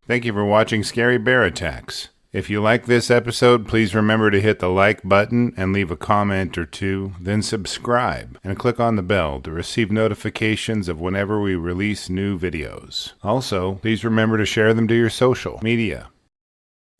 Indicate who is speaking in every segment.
Speaker 1: Thank you for watching Scary Bear Attacks. If you like this episode, please remember to hit the like button and leave a comment or two, then subscribe and click on the bell to receive notifications of whenever we release new videos. Also, please remember to share them to your social media.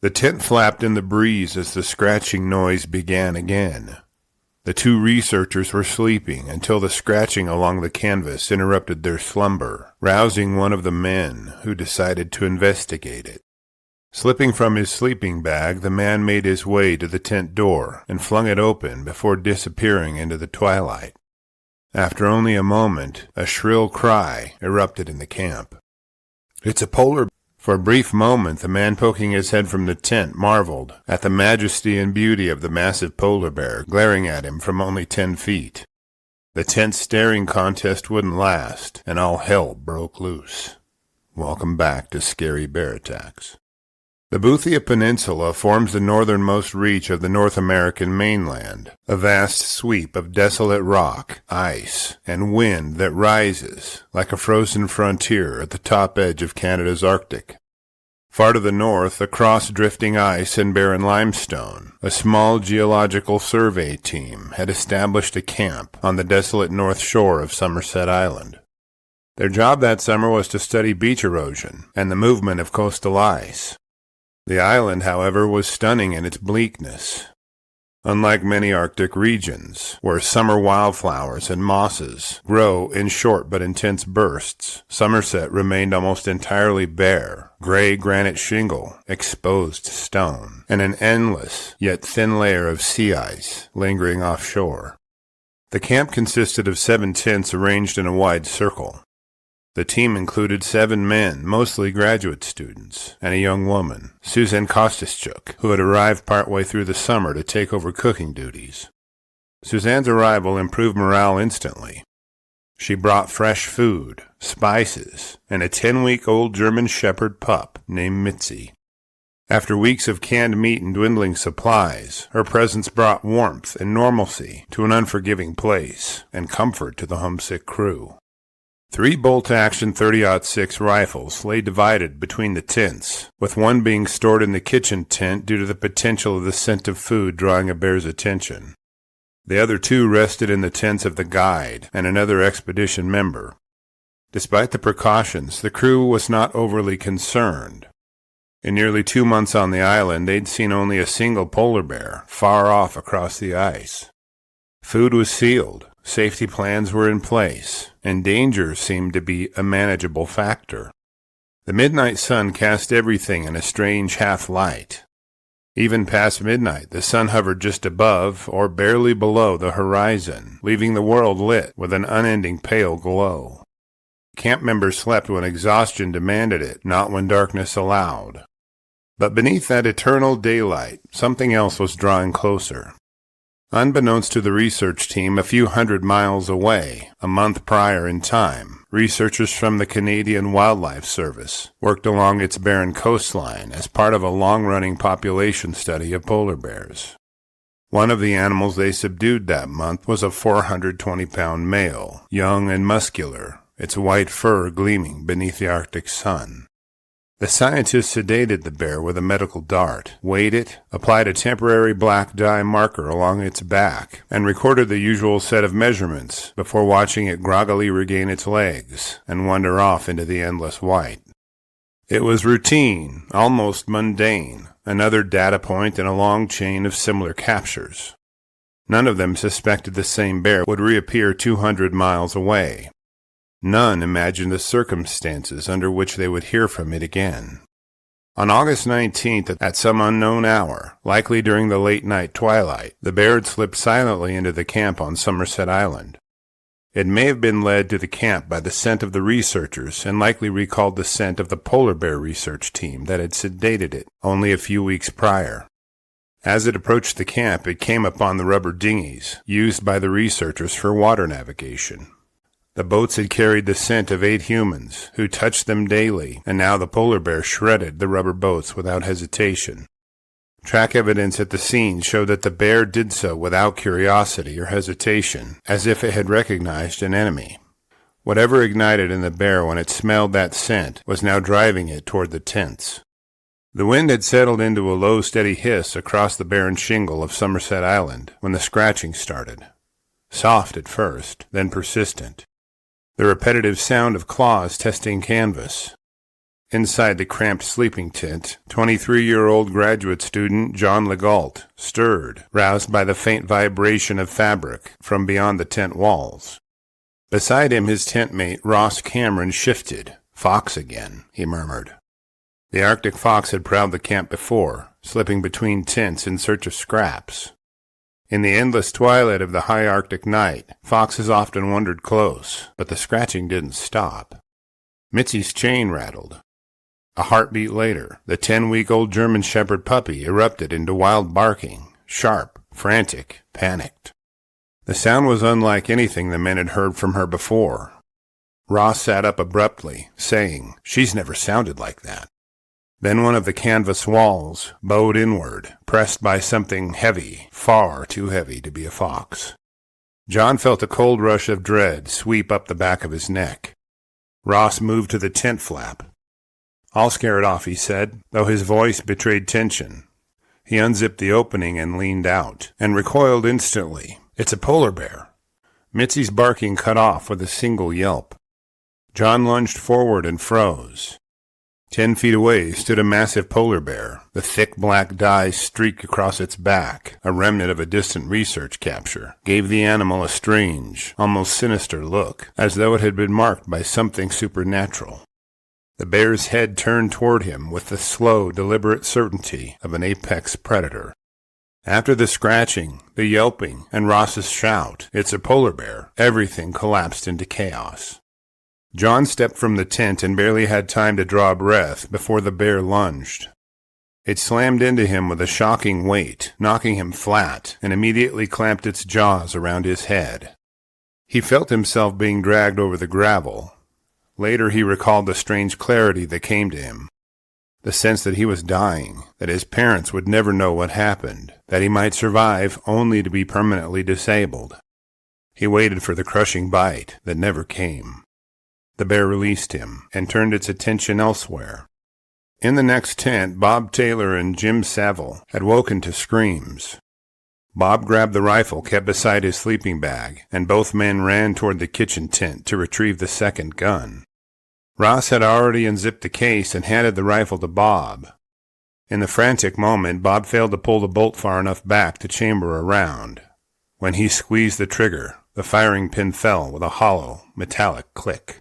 Speaker 1: The tent flapped in the breeze as the scratching noise began again. The two researchers were sleeping until the scratching along the canvas interrupted their slumber, rousing one of the men, who decided to investigate it. Slipping from his sleeping bag, the man made his way to the tent door and flung it open before disappearing into the twilight. After only a moment, a shrill cry erupted in the camp. "It's a polar bear!" For a brief moment, the man poking his head from the tent marveled at the majesty and beauty of the massive polar bear glaring at him from only 10 feet. The tense staring contest wouldn't last, and all hell broke loose. Welcome back to Scary Bear Attacks. The Boothia Peninsula forms the northernmost reach of the North American mainland, a vast sweep of desolate rock, ice, and wind that rises like a frozen frontier at the top edge of Canada's Arctic. Far to the north, across drifting ice and barren limestone, a small geological survey team had established a camp on the desolate north shore of Somerset Island. Their job that summer was to study beach erosion and the movement of coastal ice. The island, however, was stunning in its bleakness. Unlike many Arctic regions, where summer wildflowers and mosses grow in short but intense bursts, Somerset remained almost entirely bare, gray granite shingle, exposed stone, and an endless yet thin layer of sea ice lingering offshore. The camp consisted of 7 tents arranged in a wide circle. The team included 7 men, mostly graduate students, and a young woman, Susan Kostychuk, who had arrived partway through the summer to take over cooking duties. Suzanne's arrival improved morale instantly. She brought fresh food, spices, and a 10-week-old German Shepherd pup named Mitzi. After weeks of canned meat and dwindling supplies, her presence brought warmth and normalcy to an unforgiving place, and comfort to the homesick crew. 3 bolt-action .30-06 rifles lay divided between the tents, with one being stored in the kitchen tent due to the potential of the scent of food drawing a bear's attention. The other 2 rested in the tents of the guide and another expedition member. Despite the precautions, the crew was not overly concerned. In nearly 2 months on the island, they'd seen only a single polar bear, far off across the ice. Food was sealed. Safety plans were in place, and danger seemed to be a manageable factor. The midnight sun cast everything in a strange half-light. Even past midnight, the sun hovered just above or barely below the horizon, leaving the world lit with an unending pale glow. Camp members slept when exhaustion demanded it, not when darkness allowed. But beneath that eternal daylight, something else was drawing closer. Unbeknownst to the research team a few hundred miles away, a month prior in time, researchers from the Canadian Wildlife Service worked along its barren coastline as part of a long-running population study of polar bears. One of the animals they subdued that month was a 420-pound male, young and muscular, its white fur gleaming beneath the Arctic sun. The scientists sedated the bear with a medical dart, weighed it, applied a temporary black dye marker along its back, and recorded the usual set of measurements before watching it groggily regain its legs and wander off into the endless white. It was routine, almost mundane, another data point in a long chain of similar captures. None of them suspected the same bear would reappear 200 miles away. None imagined the circumstances under which they would hear from it again. On August 19th, at some unknown hour, likely during the late-night twilight, the bear had slipped silently into the camp on Somerset Island. It may have been led to the camp by the scent of the researchers and likely recalled the scent of the polar bear research team that had sedated it only a few weeks prior. As it approached the camp, it came upon the rubber dinghies used by the researchers for water navigation. The boats had carried the scent of 8 humans, who touched them daily, and now the polar bear shredded the rubber boats without hesitation. Track evidence at the scene showed that the bear did so without curiosity or hesitation, as if it had recognized an enemy. Whatever ignited in the bear when it smelled that scent was now driving it toward the tents. The wind had settled into a low, steady hiss across the barren shingle of Somerset Island when the scratching started. Soft at first, then persistent. The repetitive sound of claws testing canvas. Inside the cramped sleeping tent, 23-year-old graduate student John LeGault stirred, roused by the faint vibration of fabric from beyond the tent walls. Beside him, his tent mate, Ross Cameron, shifted. "Fox again," he murmured. The Arctic fox had prowled the camp before, slipping between tents in search of scraps. In the endless twilight of the high Arctic night, foxes often wandered close, but the scratching didn't stop. Mitzi's chain rattled. A heartbeat later, the 10-week-old German Shepherd puppy erupted into wild barking, sharp, frantic, panicked. The sound was unlike anything the men had heard from her before. Ross sat up abruptly, saying, "She's never sounded like that." Then one of the canvas walls bowed inward, pressed by something heavy, far too heavy to be a fox. John felt a cold rush of dread sweep up the back of his neck. Ross moved to the tent flap. "I'll scare it off," he said, though his voice betrayed tension. He unzipped the opening and leaned out, and recoiled instantly. "It's a polar bear." Mitzi's barking cut off with a single yelp. John lunged forward and froze. 10 feet away stood a massive polar bear, the thick black dye streak across its back, a remnant of a distant research capture, gave the animal a strange, almost sinister look, as though it had been marked by something supernatural. The bear's head turned toward him with the slow, deliberate certainty of an apex predator. After the scratching, the yelping, and Ross's shout, "It's a polar bear," everything collapsed into chaos. John stepped from the tent and barely had time to draw a breath before the bear lunged. It slammed into him with a shocking weight, knocking him flat, and immediately clamped its jaws around his head. He felt himself being dragged over the gravel. Later he recalled the strange clarity that came to him. The sense that he was dying, that his parents would never know what happened, that he might survive only to be permanently disabled. He waited for the crushing bite that never came. The bear released him and turned its attention elsewhere. In the next tent, Bob Taylor and Jim Saville had woken to screams. Bob grabbed the rifle kept beside his sleeping bag, and both men ran toward the kitchen tent to retrieve the second gun. Ross had already unzipped the case and handed the rifle to Bob. In the frantic moment, Bob failed to pull the bolt far enough back to chamber a round. When he squeezed the trigger, the firing pin fell with a hollow, metallic click.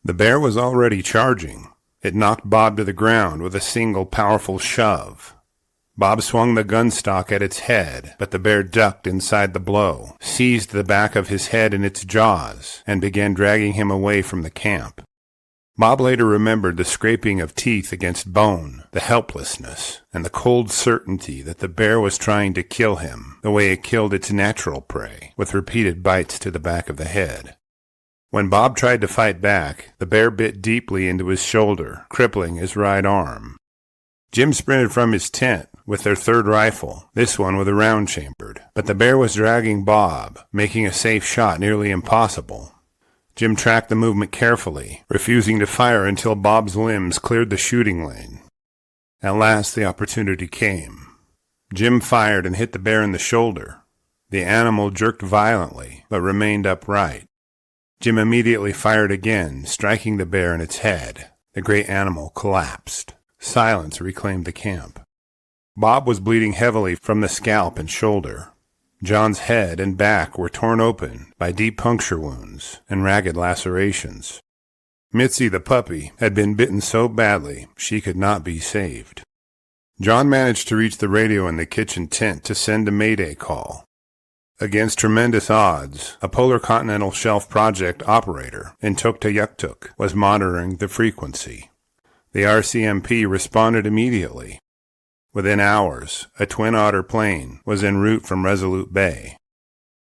Speaker 1: The bear was already charging. It knocked Bob to the ground with a single powerful shove. Bob swung the gun stock at its head, but the bear ducked inside the blow, seized the back of his head in its jaws, and began dragging him away from the camp. Bob later remembered the scraping of teeth against bone, the helplessness, and the cold certainty that the bear was trying to kill him, the way it killed its natural prey, with repeated bites to the back of the head. When Bob tried to fight back, the bear bit deeply into his shoulder, crippling his right arm. Jim sprinted from his tent with their third rifle, this one with a round chambered, but the bear was dragging Bob, making a safe shot nearly impossible. Jim tracked the movement carefully, refusing to fire until Bob's limbs cleared the shooting lane. At last the opportunity came. Jim fired and hit the bear in the shoulder. The animal jerked violently, but remained upright. Jim immediately fired again, striking the bear in its head. The great animal collapsed. Silence reclaimed the camp. Bob was bleeding heavily from the scalp and shoulder. John's head and back were torn open by deep puncture wounds and ragged lacerations. Mitzi, the puppy, had been bitten so badly she could not be saved. John managed to reach the radio in the kitchen tent to send a mayday call. Against tremendous odds, a Polar Continental Shelf Project operator in Tuktoyaktuk was monitoring the frequency. The RCMP responded immediately. Within hours, a Twin Otter plane was en route from Resolute Bay.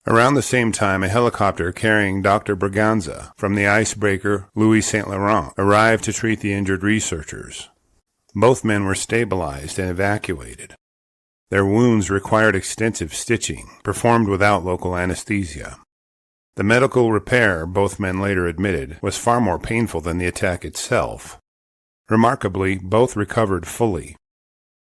Speaker 1: Around the same time, a helicopter carrying Dr. Braganza from the icebreaker Louis Saint Laurent arrived to treat the injured researchers. Both men were stabilized and evacuated. Their wounds required extensive stitching, performed without local anesthesia. The medical repair, both men later admitted, was far more painful than the attack itself. Remarkably, both recovered fully.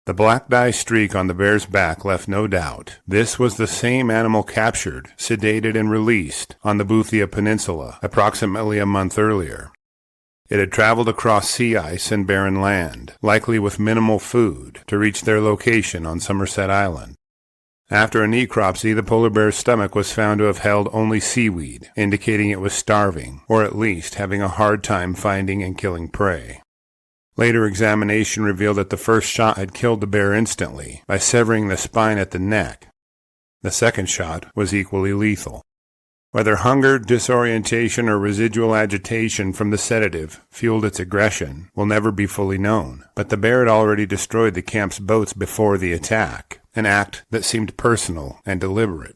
Speaker 1: The black dye streak on the bear's back left no doubt. This was the same animal captured, sedated, and released on the Boothia Peninsula approximately a month earlier. It had traveled across sea ice and barren land, likely with minimal food, to reach their location on Somerset Island. After a necropsy, the polar bear's stomach was found to have held only seaweed, indicating it was starving, or at least having a hard time finding and killing prey. Later examination revealed that the first shot had killed the bear instantly by severing the spine at the neck. The second shot was equally lethal. Whether hunger, disorientation, or residual agitation from the sedative fueled its aggression will never be fully known, but the bear had already destroyed the camp's boats before the attack, an act that seemed personal and deliberate.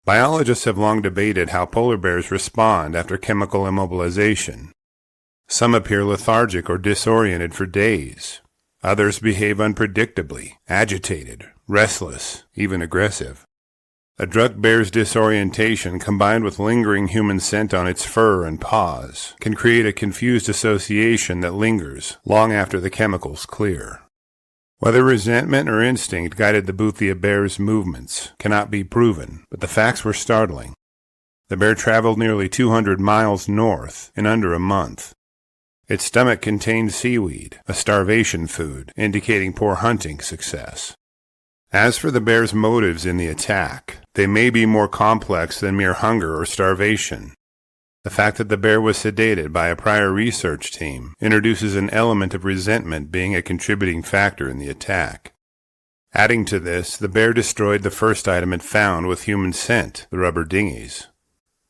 Speaker 1: Biologists have long debated how polar bears respond after chemical immobilization. Some appear lethargic or disoriented for days. Others behave unpredictably, agitated, restless, even aggressive. A drugged bear's disorientation combined with lingering human scent on its fur and paws can create a confused association that lingers long after the chemicals clear. Whether resentment or instinct guided the Boothia bear's movements cannot be proven, but the facts were startling. The bear traveled nearly 200 miles north in under a month. Its stomach contained seaweed, a starvation food, indicating poor hunting success. As for the bear's motives in the attack, they may be more complex than mere hunger or starvation. The fact that the bear was sedated by a prior research team introduces an element of resentment being a contributing factor in the attack. Adding to this, the bear destroyed the first item it found with human scent, the rubber dinghies.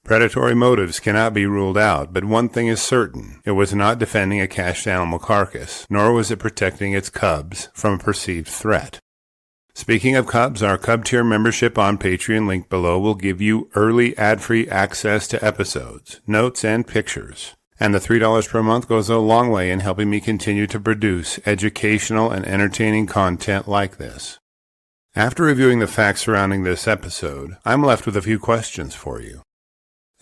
Speaker 1: Predatory motives cannot be ruled out, but one thing is certain. It was not defending a cached animal carcass, nor was it protecting its cubs from a perceived threat. Speaking of cubs, our Cub Tier membership on Patreon, link below, will give you early ad-free access to episodes, notes, and pictures. And the $3 per month goes a long way in helping me continue to produce educational and entertaining content like this. After reviewing the facts surrounding this episode, I'm left with a few questions for you.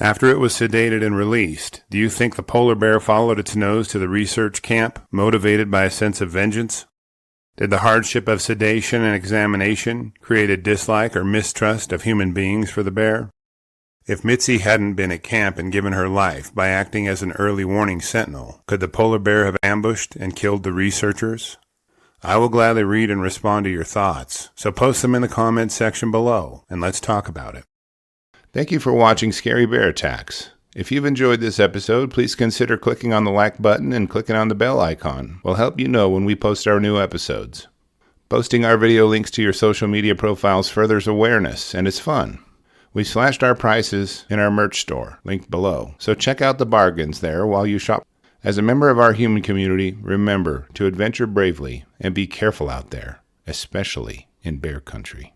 Speaker 1: After it was sedated and released, do you think the polar bear followed its nose to the research camp, motivated by a sense of vengeance? Did the hardship of sedation and examination create a dislike or mistrust of human beings for the bear? If Mitzi hadn't been at camp and given her life by acting as an early warning sentinel, could the polar bear have ambushed and killed the researchers? I will gladly read and respond to your thoughts, so post them in the comments section below, and let's talk about it. Thank you for watching Scary Bear Attacks. If you've enjoyed this episode, please consider clicking on the like button and clicking on the bell icon. We'll help you know when we post our new episodes. Posting our video links to your social media profiles furthers awareness, and it's fun. We slashed our prices in our merch store, linked below, so check out the bargains there while you shop. As a member of our human community, remember to adventure bravely and be careful out there, especially in bear country.